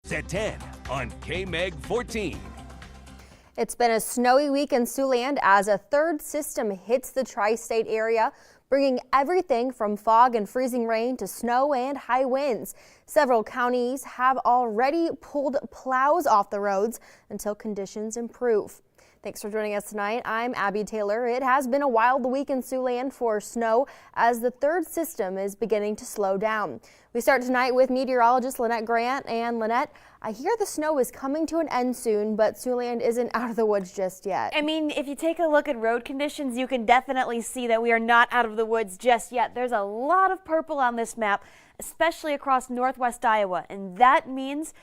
Weekdays at 10 on KMEG 14. It's been a snowy week in Siouxland as a third system hits the tri-state area, bringing everything from fog and freezing rain to snow and high winds. Several counties have already pulled plows off the roads until conditions improve. Thanks for joining us tonight. I'm Abby Taylor. It has been a wild week in Siouxland for snow as the third system is beginning to slow down. We start tonight with meteorologist Lynette Grant. And Lynette, I hear the snow is coming to an end soon, but Siouxland isn't out of the woods just yet. I mean, if you take a look at road conditions, you can definitely see that we are not out of the woods just yet. There's a lot of purple on this map, especially across northwest Iowa, and that means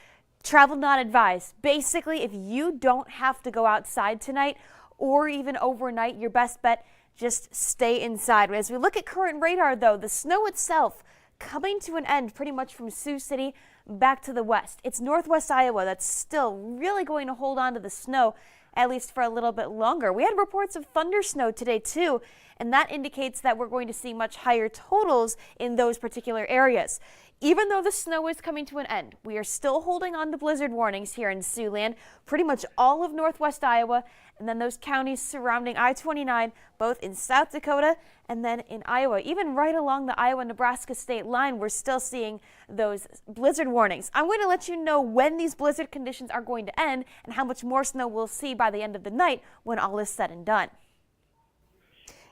travel not advised. Basically, if you don't have to go outside tonight or even overnight, your best bet, just stay inside. As we look at current radar, though, the snow itself coming to an end pretty much from Sioux City back to the west. It's northwest Iowa that's still really going to hold on to the snow, at least for a little bit longer. We had reports of thunder snow today, too, and that indicates that we're going to see much higher totals in those particular areas. Even though the snow is coming to an end, we are still holding on to blizzard warnings here in Siouxland, pretty much all of northwest Iowa, and then those counties surrounding I-29, both in South Dakota and then in Iowa. Even right along the Iowa-Nebraska state line, we're still seeing those blizzard warnings. I'm going to let you know when these blizzard conditions are going to end and how much more snow we'll see by the end of the night when all is said and done.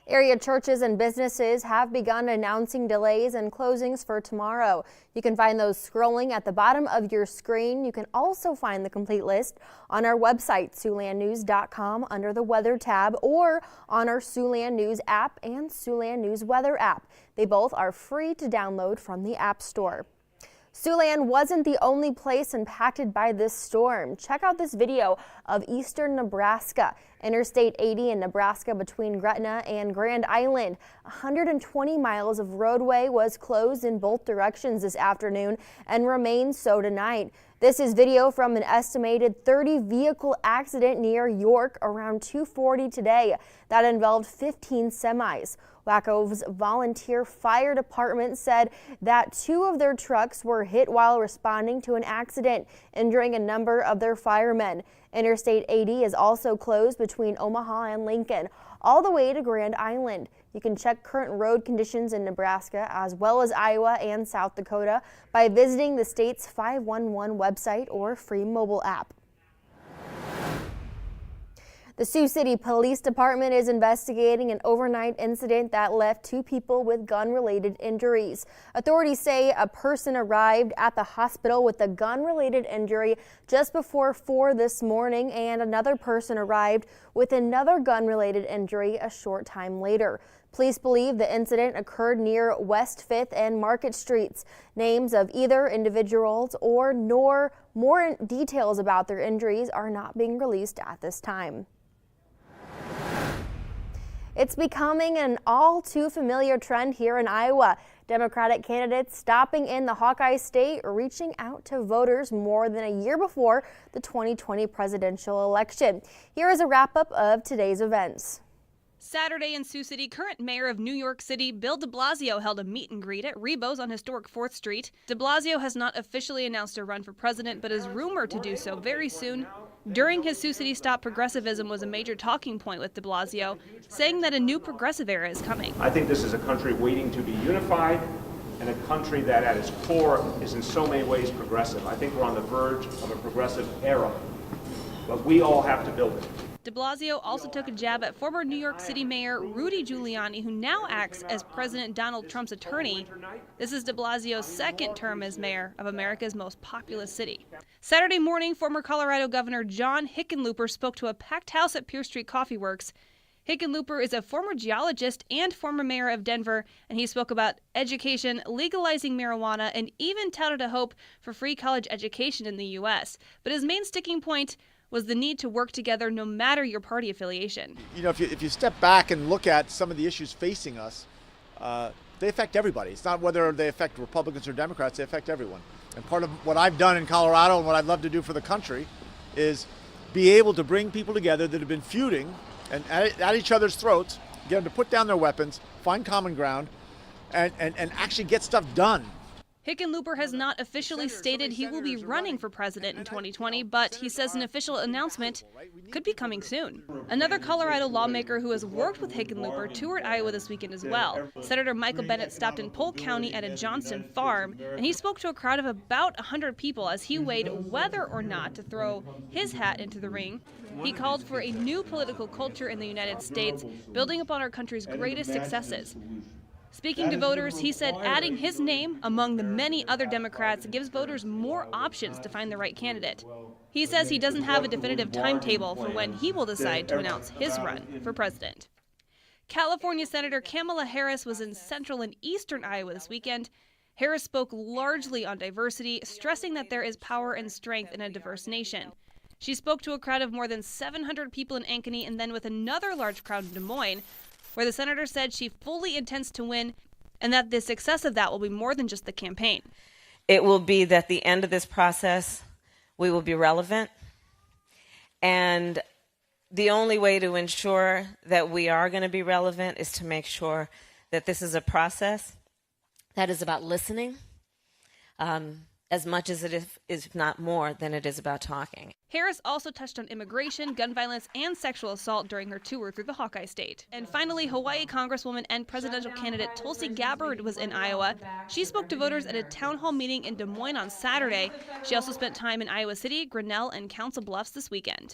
Area churches and businesses have begun announcing delays and closings for tomorrow. You can find those scrolling at the bottom of your screen. You can also find the complete list on our website, SiouxlandNews.com, under the Weather tab, or on our Siouxland News app and Siouxland News Weather app. They both are free to download from the App Store. Siouxland wasn't the only place impacted by this storm. Check out this video of eastern Nebraska. Interstate 80 in Nebraska between Gretna and Grand Island. 120 miles of roadway was closed in both directions this afternoon and remains so tonight. This is video from an estimated 30-vehicle accident near York around 2:40 today that involved 15 semis. Wachov's volunteer fire department said that 2 of their trucks were hit while responding to an accident, injuring a number of their firemen. Interstate 80 is also closed between Omaha and Lincoln, all the way to Grand Island. You can check current road conditions in Nebraska as well as Iowa and South Dakota by visiting the state's 511 website or free mobile app. The Sioux City Police Department is investigating an overnight incident that left 2 people with gun-related injuries. Authorities say a person arrived at the hospital with a gun-related injury just before 4 this morning, and another person arrived with another gun-related injury a short time later. Police believe the incident occurred near West 5th and Market Streets. Names of either individuals or nor more details about their injuries are not being released at this time. It's becoming an all too familiar trend here in Iowa. Democratic candidates stopping in the Hawkeye State, reaching out to voters more than a year before the 2020 presidential election. Here is a wrap-up of today's events. Saturday in Sioux City, current mayor of New York City, Bill de Blasio, held a meet and greet at Rebo's on historic 4th Street. De Blasio has not officially announced a run for president, but is rumored to do so very soon. During his Sioux City stop, progressivism was a major talking point with de Blasio, saying that a new progressive era is coming. I think this is a country waiting to be unified, and a country that at its core is in so many ways progressive. I think we're on the verge of a progressive era, but we all have to build it. De Blasio also took a jab at former New York City Mayor Rudy Giuliani, who now acts as President Donald Trump's attorney. This is de Blasio's second term as mayor of America's most populous city. Saturday morning, former Colorado Governor John Hickenlooper spoke to a packed house at Pierce Street Coffee Works. Hickenlooper is a former geologist and former mayor of Denver, and he spoke about education, legalizing marijuana, and even touted a hope for free college education in the U.S. But his main sticking point was the need to work together no matter your party affiliation. You know, if you step back and look at some of the issues facing us, they affect everybody. It's not whether they affect Republicans or Democrats, they affect everyone. And part of what I've done in Colorado and what I'd love to do for the country is be able to bring people together that have been feuding and at each other's throats, get them to put down their weapons, find common ground, and actually get stuff done. Hickenlooper has not officially stated he will be running for president in 2020, but he says an official announcement could be coming soon. Another Colorado lawmaker who has worked with Hickenlooper toured Iowa this weekend as well. Senator Michael Bennet stopped in Polk County at a Johnston farm, and he spoke to a crowd of about 100 people as he weighed whether or not to throw his hat into the ring. He called for a new political culture in the United States, building upon our country's greatest successes. Speaking to voters, he said adding his name among the many other Democrats gives voters more options to find the right candidate. He says he doesn't have a definitive timetable for when he will decide to announce his run for president. California Senator Kamala Harris was in central and eastern Iowa this weekend. Harris spoke largely on diversity, stressing that there is power and strength in a diverse nation. She spoke to a crowd of more than 700 people in Ankeny and then with another large crowd in Des Moines, where the senator said she fully intends to win and that the success of that will be more than just the campaign. It will be that at the end of this process, we will be relevant. And the only way to ensure that we are going to be relevant is to make sure that this is a process that is about listening as much as it is, if not more, than it is about talking. Harris also touched on immigration, gun violence, and sexual assault during her tour through the Hawkeye State. And finally, Hawaii Congresswoman and presidential candidate Tulsi Gabbard was in Iowa. She spoke to voters at a town hall meeting in Des Moines on Saturday. She also spent time in Iowa City, Grinnell, and Council Bluffs this weekend.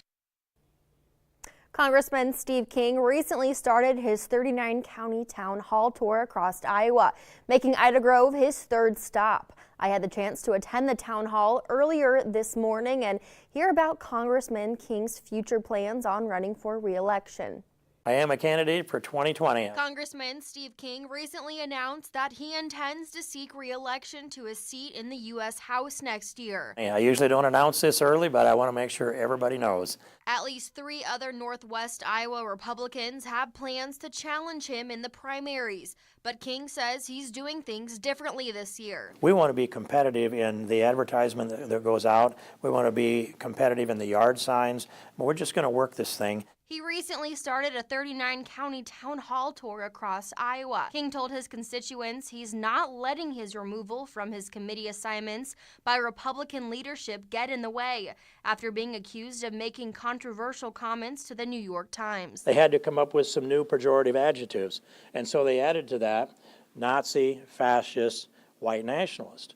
Congressman Steve King recently started his 39-county town hall tour across Iowa, making Ida Grove his third stop. I had the chance to attend the town hall earlier this morning and hear about Congressman King's future plans on running for re-election. I am a candidate for 2020. Congressman Steve King recently announced that he intends to seek re-election to a seat in the U.S. House next year. I usually don't announce this early, but I want to make sure everybody knows. At least 3 other Northwest Iowa Republicans have plans to challenge him in the primaries, but King says he's doing things differently this year. We want to be competitive in the advertisement that goes out. We want to be competitive in the yard signs. But we're just going to work this thing. He recently started a 39-county town hall tour across Iowa. King told his constituents he's not letting his removal from his committee assignments by Republican leadership get in the way after being accused of making controversial comments to the New York Times. They had to come up with some new pejorative adjectives, and so they added to that Nazi, fascist, white nationalist.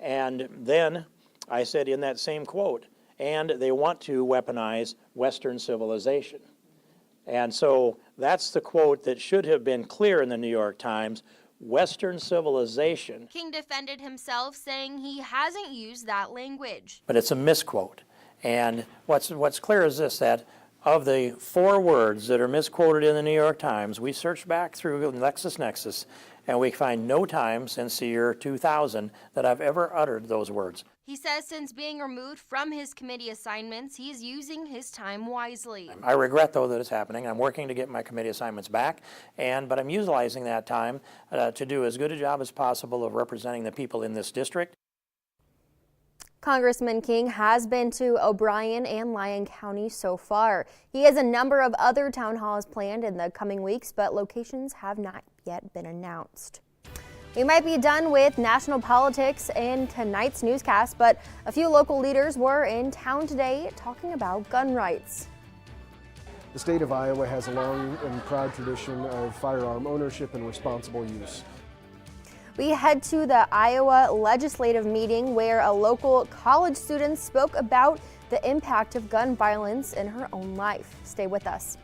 And then I said in that same quote, and they want to weaponize Western civilization. And so that's the quote that should have been clear in the New York Times, Western civilization. King defended himself, saying he hasn't used that language. But it's a misquote. And what's clear is this, that of the 4 words that are misquoted in the New York Times, we searched back through LexisNexis, and we find no time since the year 2000 that I've ever uttered those words. He says since being removed from his committee assignments, he's using his time wisely. I regret, though, that it's happening. I'm working to get my committee assignments back, but I'm utilizing that time to do as good a job as possible of representing the people in this district. Congressman King has been to O'Brien and Lyon County so far. He has a number of other town halls planned in the coming weeks, but locations have not yet been announced. We might be done with national politics in tonight's newscast, but a few local leaders were in town today talking about gun rights. The state of Iowa has a long and proud tradition of firearm ownership and responsible use. We head to the Iowa legislative meeting where a local college student spoke about the impact of gun violence in her own life. Stay with us.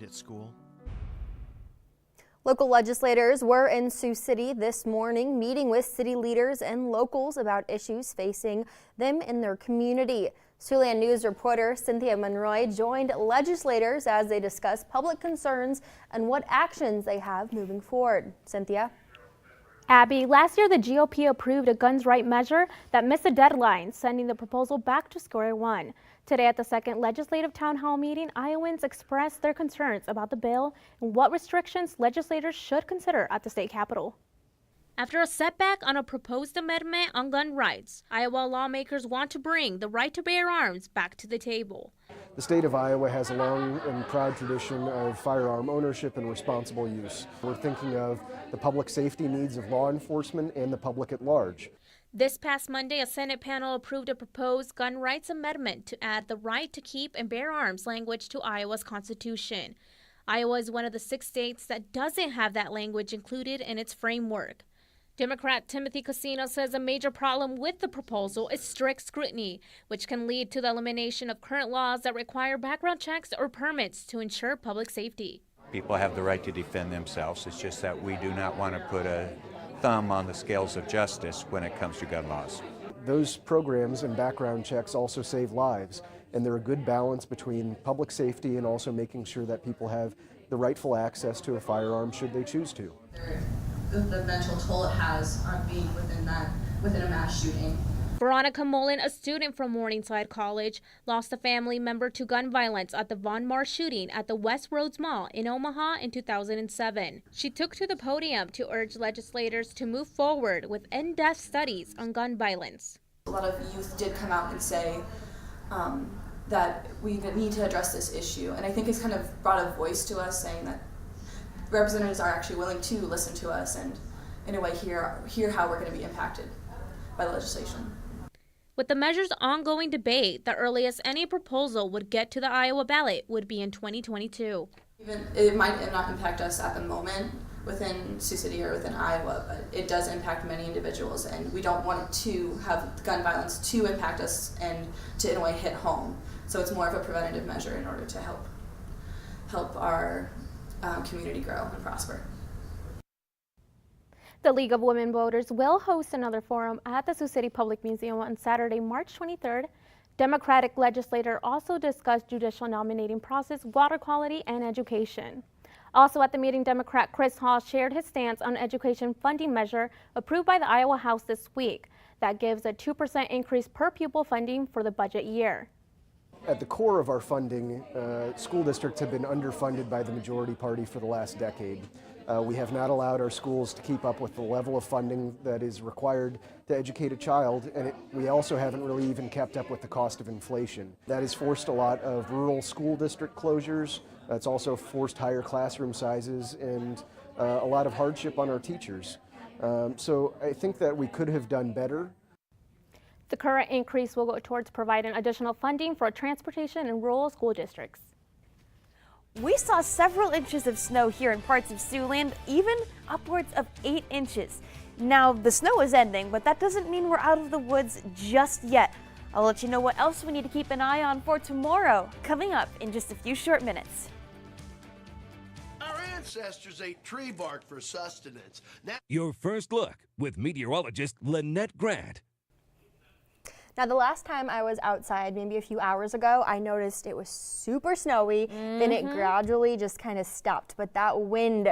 At school. Local legislators were in Sioux City this morning meeting with city leaders and locals about issues facing them in their community. Siouxland News reporter Cynthia Monroy joined legislators as they discussed public concerns and what actions they have moving forward. Cynthia? Abby, last year the GOP approved a guns rights measure that missed the deadline, sending the proposal back to square one. Today at the second legislative town hall meeting, Iowans expressed their concerns about the bill and what restrictions legislators should consider at the state capitol. After a setback on a proposed amendment on gun rights, Iowa lawmakers want to bring the right to bear arms back to the table. The state of Iowa has a long and proud tradition of firearm ownership and responsible use. We're thinking of the public safety needs of law enforcement and the public at large. This past Monday, a Senate panel approved a proposed gun rights amendment to add the right to keep and bear arms language to Iowa's Constitution. Iowa is one of the 6 states that doesn't have that language included in its framework. Democrat Timothy Casino says a major problem with the proposal is strict scrutiny, which can lead to the elimination of current laws that require background checks or permits to ensure public safety. People have the right to defend themselves. It's just that we do not want to put a thumb on the scales of justice when it comes to gun laws. Those programs and background checks also save lives, and they're a good balance between public safety and also making sure that people have the rightful access to a firearm should they choose to. The mental toll it has on being within a mass shooting. Veronica Mullen, a student from Morningside College, lost a family member to gun violence at the Von Mar shooting at the West Roads Mall in Omaha in 2007. She took to the podium to urge legislators to move forward with in-depth studies on gun violence. A lot of youth did come out and say that we need to address this issue, and I think it's kind of brought a voice to us saying that representatives are actually willing to listen to us and in a way hear how we're going to be impacted by the legislation. With the measure's ongoing debate, the earliest any proposal would get to the Iowa ballot would be in 2022. It might not impact us at the moment within Sioux City or within Iowa, but it does impact many individuals, and we don't want it to have gun violence to impact us and to in a way hit home. So it's more of a preventative measure in order to help our community grow and prosper. The League of Women Voters will host another forum at the Sioux City Public Museum on Saturday, March 23rd. Democratic legislators also discussed judicial nominating process, water quality, and education. Also at the meeting, Democrat Chris Hall shared his stance on education funding measure approved by the Iowa House this week that gives a 2% increase per pupil funding for the budget year. At the core of our funding, school districts have been underfunded by the majority party for the last decade. We have not allowed our schools to keep up with the level of funding that is required to educate a child, and we also haven't really even kept up with the cost of inflation. That has forced a lot of rural school district closures. It's also forced higher classroom sizes and a lot of hardship on our teachers. So I think that we could have done better. The current increase will go towards providing additional funding for transportation in rural school districts. We saw several inches of snow here in parts of Siouxland, even upwards of 8 inches. Now, the snow is ending, but that doesn't mean we're out of the woods just yet. I'll let you know what else we need to keep an eye on for tomorrow, coming up in just a few short minutes. Our ancestors ate tree bark for sustenance. Now Your first look with meteorologist Lynette Grant. Now, the last time I was outside, maybe a few hours ago, I noticed it was super snowy. Then it gradually just kind of stopped. But that wind,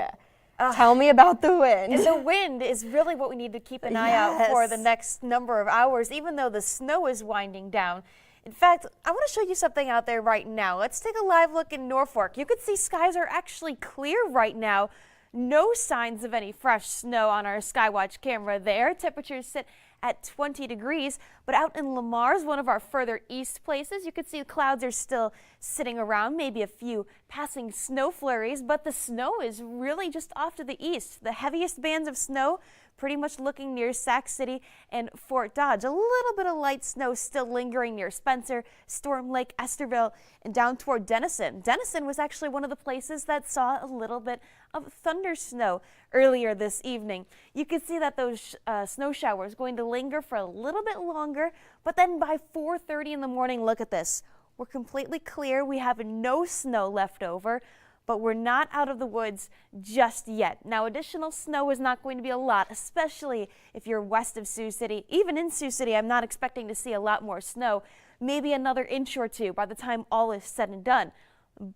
tell me about the wind. The wind is really what we need to keep an eye out for the next number of hours, even though the snow is winding down. In fact, I want to show you something out there right now. Let's take a live look in Norfolk. You can see skies are actually clear right now. No signs of any fresh snow on our Skywatch camera there. Temperatures sit at 20 degrees, but out in Lamar's, one of our further east places, you can see the clouds are still sitting around, maybe a few passing snow flurries, but the snow is really just off to the east. The heaviest bands of snow pretty much looking near Sac City and Fort Dodge. A little bit of light snow still lingering near Spencer, Storm Lake, Esterville, and down toward Denison. Denison was actually one of the places that saw a little bit of thunder snow earlier this evening. You can see that those snow showers going to linger for a little bit longer, but then by 4:30 in the morning, look at this. We're completely clear. We have no snow left over, but we're not out of the woods just yet. Now, additional snow is not going to be a lot, especially if you're west of Sioux City. Even in Sioux City, I'm not expecting to see a lot more snow, maybe another inch or two by the time all is said and done.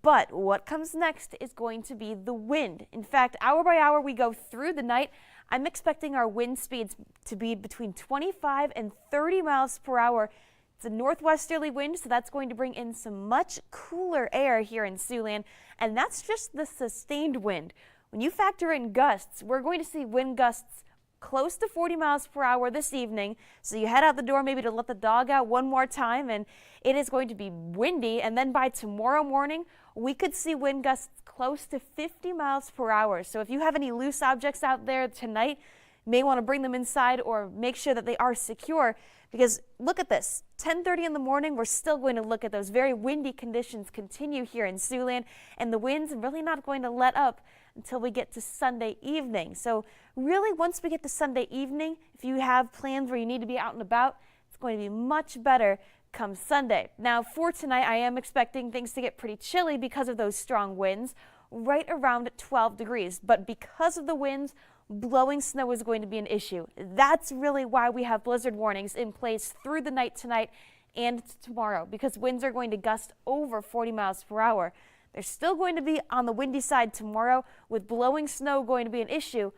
But what comes next is going to be the wind. In fact, hour by hour we go through the night. I'm expecting our wind speeds to be between 25 and 30 miles per hour. It's a northwesterly wind, so that's going to bring in some much cooler air here in Siouxland, and that's just the sustained wind. When you factor in gusts, we're going to see wind gusts close to 40 miles per hour this evening. So you head out the door maybe to let the dog out one more time, and it is going to be windy. And then by tomorrow morning, we could see wind gusts close to 50 miles per hour. So if you have any loose objects out there tonight, you may want to bring them inside or make sure that they are secure, because look at this, 10:30 in the morning, we're still going to look at those very windy conditions continue here in Siouxland, and the winds really not going to let up until we get to Sunday evening. So really, once we get to Sunday evening, if you have plans where you need to be out and about, it's going to be much better come Sunday. Now for tonight, I am expecting things to get pretty chilly because of those strong winds, right around 12 degrees. But because of the winds, blowing snow is going to be an issue. That's really why we have blizzard warnings in place through the night tonight and tomorrow, because winds are going to gust over 40 miles per hour. They're still going to be on the windy side tomorrow, with blowing snow going to be an issue,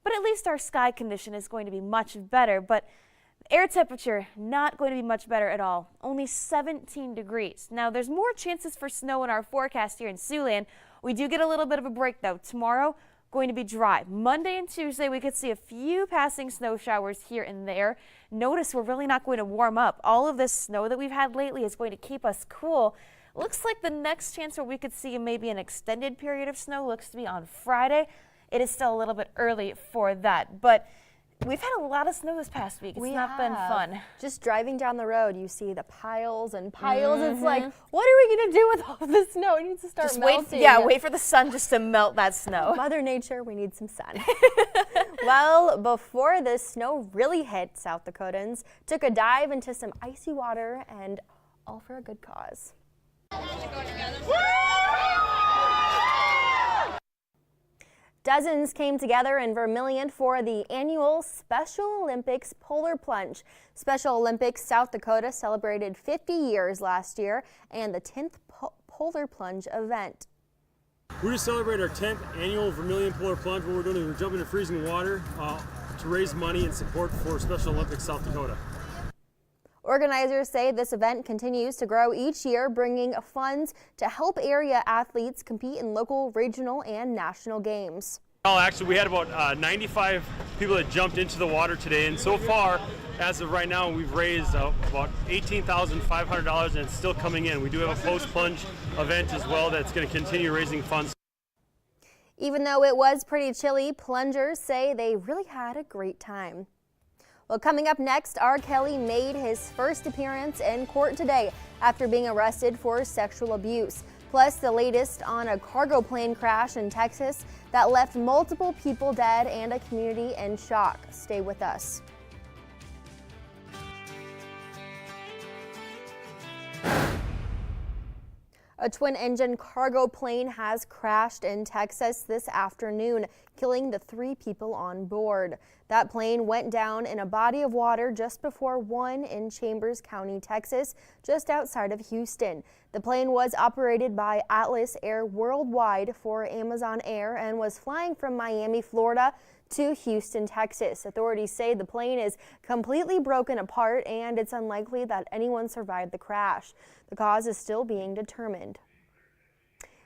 but at least our sky condition is going to be much better. But air temperature, not going to be much better at all, only 17 degrees. Now, there's more chances for snow in our forecast here in Siouxland. We do get a little bit of a break, though. Tomorrow, going to be dry. Monday and Tuesday, we could see a few passing snow showers here and there. Notice we're really not going to warm up. All of this snow that we've had lately is going to keep us cool. Looks like the next chance where we could see maybe an extended period of snow looks to be on Friday. It is still a little bit early for that, but we've had a lot of snow this past week. It's not been fun. Just driving down the road, you see the piles and piles. It's like, what are we going to do with all this snow? It needs to start melting. Wait for the sun just to melt that snow. Mother Nature, we need some sun. Well, before the snow really hit, South Dakotans took a dive into some icy water, and all for a good cause. Dozens came together in Vermilion for the annual Special Olympics Polar Plunge. Special Olympics South Dakota celebrated 50 years last year and the 10th Polar Plunge event. We just celebrated our 10th annual Vermilion Polar Plunge. What we're doing is we're jumping into freezing water to raise money and support for Special Olympics South Dakota. Organizers say this event continues to grow each year, bringing funds to help area athletes compete in local, regional, and national games. Well, actually, we had about 95 people that jumped into the water today, and so far, as of right now, we've raised about $18,500, and it's still coming in. We do have a post-plunge event as well that's going to continue raising funds. Even though it was pretty chilly, plungers say they really had a great time. Well, coming up next, R. Kelly made his first appearance in court today after being arrested for sexual abuse. Plus, the latest on a cargo plane crash in Texas that left multiple people dead and a community in shock. Stay with us. A twin-engine cargo plane has crashed in Texas this afternoon, killing the 3 people on board. That plane went down in a body of water just before 1 in Chambers County, Texas, just outside of Houston. The plane was operated by Atlas Air Worldwide for Amazon Air and was flying from Miami, Florida to Houston, Texas. Authorities say the plane is completely broken apart and it's unlikely that anyone survived the crash. The cause is still being determined.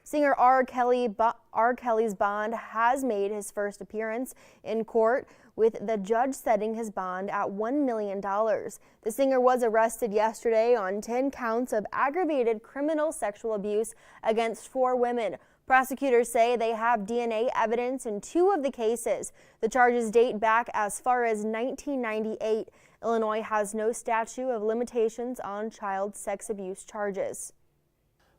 Singer R. Kelly's bond has made his first appearance in court, with the judge setting his bond at $1 million. The singer was arrested yesterday on 10 counts of aggravated criminal sexual abuse against 4 women. Prosecutors say they have DNA evidence in 2 of the cases. The charges date back as far as 1998. Illinois has no statute of limitations on child sex abuse charges.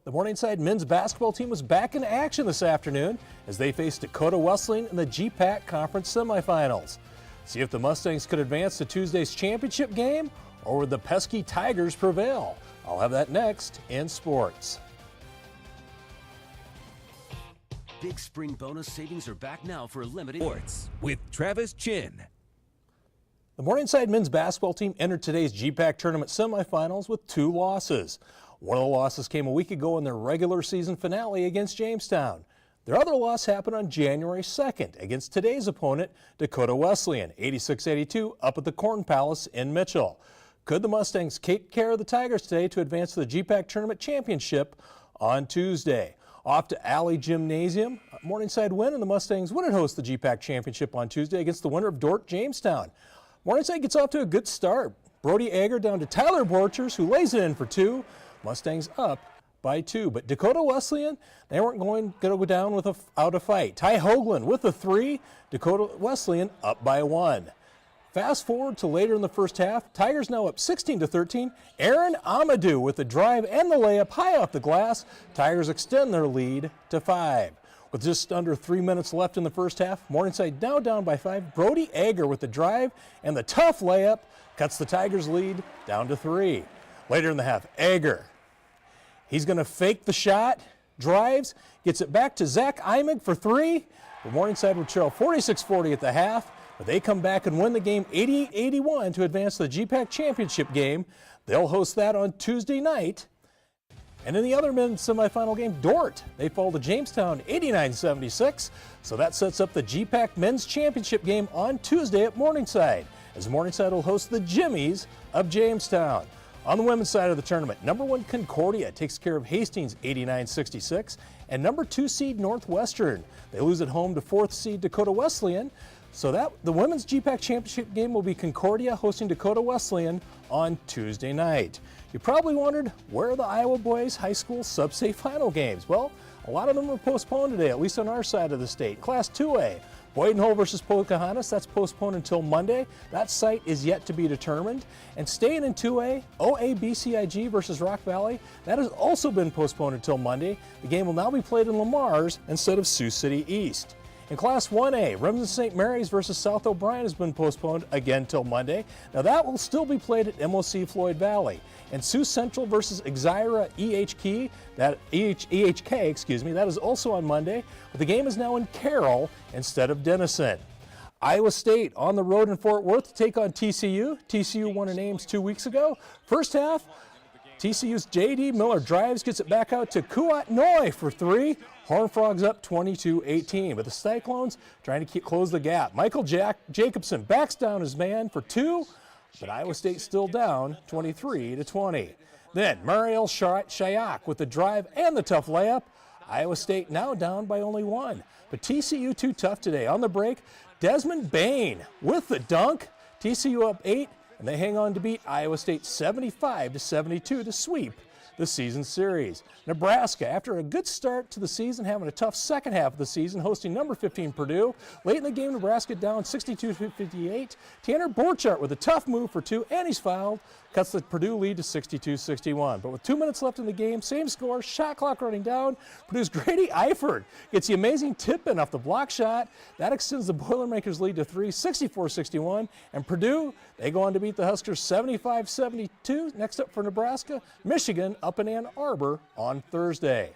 The Morningside men's basketball team was back in action this afternoon as they faced Dakota Wesleyan in the GPAC Conference semifinals. See if the Mustangs could advance to Tuesday's championship game, or would the pesky Tigers prevail? I'll have that next in sports. Big spring bonus savings are back now for limited sports with Travis Chin. The Morningside men's basketball team entered today's GPAC tournament semifinals with 2 losses. One of the losses came a week ago in their regular season finale against Jamestown. Their other loss happened on January 2nd against today's opponent, Dakota Wesleyan, 86-82 up at the Corn Palace in Mitchell. Could the Mustangs take care of the Tigers today to advance to the GPAC Tournament Championship on Tuesday? Off to Alley Gymnasium Morningside win, and the Mustangs wouldn't host the GPAC Championship on Tuesday against the winner of Dordt Jamestown. Morningside gets off to a good start. Brody Ager down to Tyler Borchers, who lays it in for 2. Mustangs up by 2. But Dakota Wesleyan, they weren't going to go down without a fight. Ty Hoagland with a 3. Dakota Wesleyan up by 1. Fast forward to later in the first half. Tigers now up 16-13. Aaron Amadou with the drive and the layup high off the glass. Tigers extend their lead to 5. With just under 3 minutes left in the first half, Morningside now down by 5. Brody Ager with the drive and the tough layup cuts the Tigers' lead down to 3. Later in the half, Ager, he's going to fake the shot, drives, gets it back to Zach Imig for 3. The Morningside would trail 46-40 at the half, but they come back and win the game 88-81 to advance to the GPAC Championship game. They'll host that on Tuesday night. And in the other men's semifinal game, Dordt, they fall to Jamestown 89-76. So that sets up the GPAC Men's Championship game on Tuesday at Morningside, as Morningside will host the Jimmies of Jamestown. On the women's side of the tournament, number 1 Concordia takes care of Hastings 89-66, and number 2 seed Northwestern, they lose at home to 4th seed Dakota Wesleyan. So that the women's GPAC Championship game will be Concordia hosting Dakota Wesleyan on Tuesday night. You probably wondered, where are the Iowa boys high school sub-state final games? Well, a lot of them were postponed today, at least on our side of the state. Class 2A, Boyden Hull versus Pocahontas, that's postponed until Monday. That site is yet to be determined. And staying in 2A, OABCIG versus Rock Valley, that has also been postponed until Monday. The game will now be played in Lamar's instead of Sioux City East. In Class 1A, Remsen St. Mary's versus South O'Brien has been postponed again till Monday. Now that will still be played at MOC Floyd Valley. And Sioux Central versus Exira EHK, that is also on Monday, but the game is now in Carroll instead of Denison. Iowa State on the road in Fort Worth to take on TCU. TCU won in Ames 2 weeks ago. First half, TCU's J.D. Miller drives, gets it back out to Kuat Noi for 3. Horned Frogs up 22-18, but the Cyclones trying to close the gap. Michael Jacobson backs down his man for 2, but Iowa State still down 23-20. Then Mariel Shayak with the drive and the tough layup. Iowa State now down by only 1, but TCU too tough today. On the break, Desmond Bain with the dunk. TCU up 8, and they hang on to beat Iowa State 75-72 to sweep the season series. Nebraska, after a good start to the season, having a tough second half of the season, hosting number 15 Purdue. Late in the game, Nebraska down 62-58. Tanner Borchardt with a tough move for 2, and he's fouled, cuts the Purdue lead to 62-61. But with 2 minutes left in the game, same score, shot clock running down. Purdue's Grady Eifert gets the amazing tip-in off the block shot. That extends the Boilermakers lead to 3, 64-61. And Purdue, they go on to beat the Huskers 75-72. Next up for Nebraska, Michigan up in Ann Arbor on Thursday.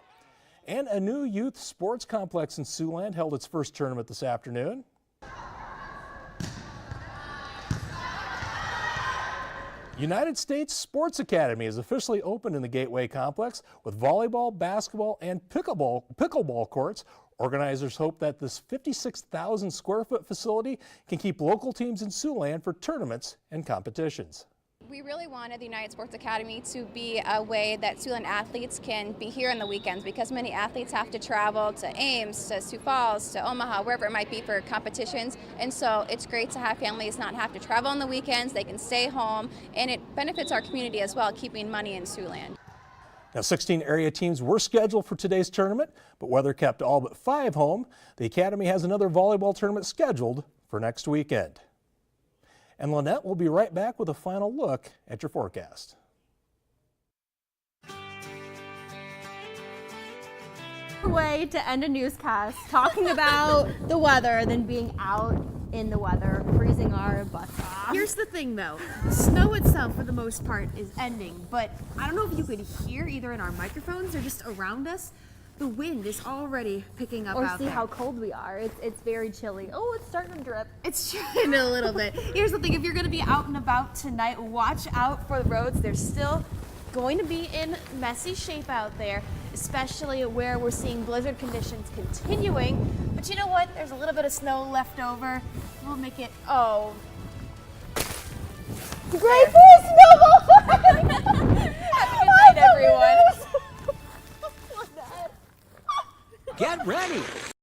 And a new youth sports complex in Siouxland held its first tournament this afternoon. United States Sports Academy is officially opened in the Gateway Complex with volleyball, basketball, and pickleball courts. Organizers hope that this 56,000 square foot facility can keep local teams in Siouxland for tournaments and competitions. We really wanted the United Sports Academy to be a way that Siouxland athletes can be here on the weekends, because many athletes have to travel to Ames, to Sioux Falls, to Omaha, wherever it might be for competitions. And so it's great to have families not have to travel on the weekends. They can stay home, and it benefits our community as well, keeping money in Siouxland. Now, 16 area teams were scheduled for today's tournament, but weather kept all but 5 home. The Academy has another volleyball tournament scheduled for next weekend. And Lynette will be right back with a final look at your forecast. Way to end a newscast talking about the weather than being out in the weather, freezing our butts off. Here's the thing though, the snow itself for the most part is ending, but I don't know if you could hear either in our microphones or just around us, the wind is already picking up out there. Or see how cold we are. It's very chilly. Oh, it's starting to drip. It's dripping a little bit. Here's the thing, if you're gonna be out and about tonight, watch out for the roads. They're still going to be in messy shape out there, especially where we're seeing blizzard conditions continuing. But you know what? There's a little bit of snow left over. We'll make it, Grateful snowball!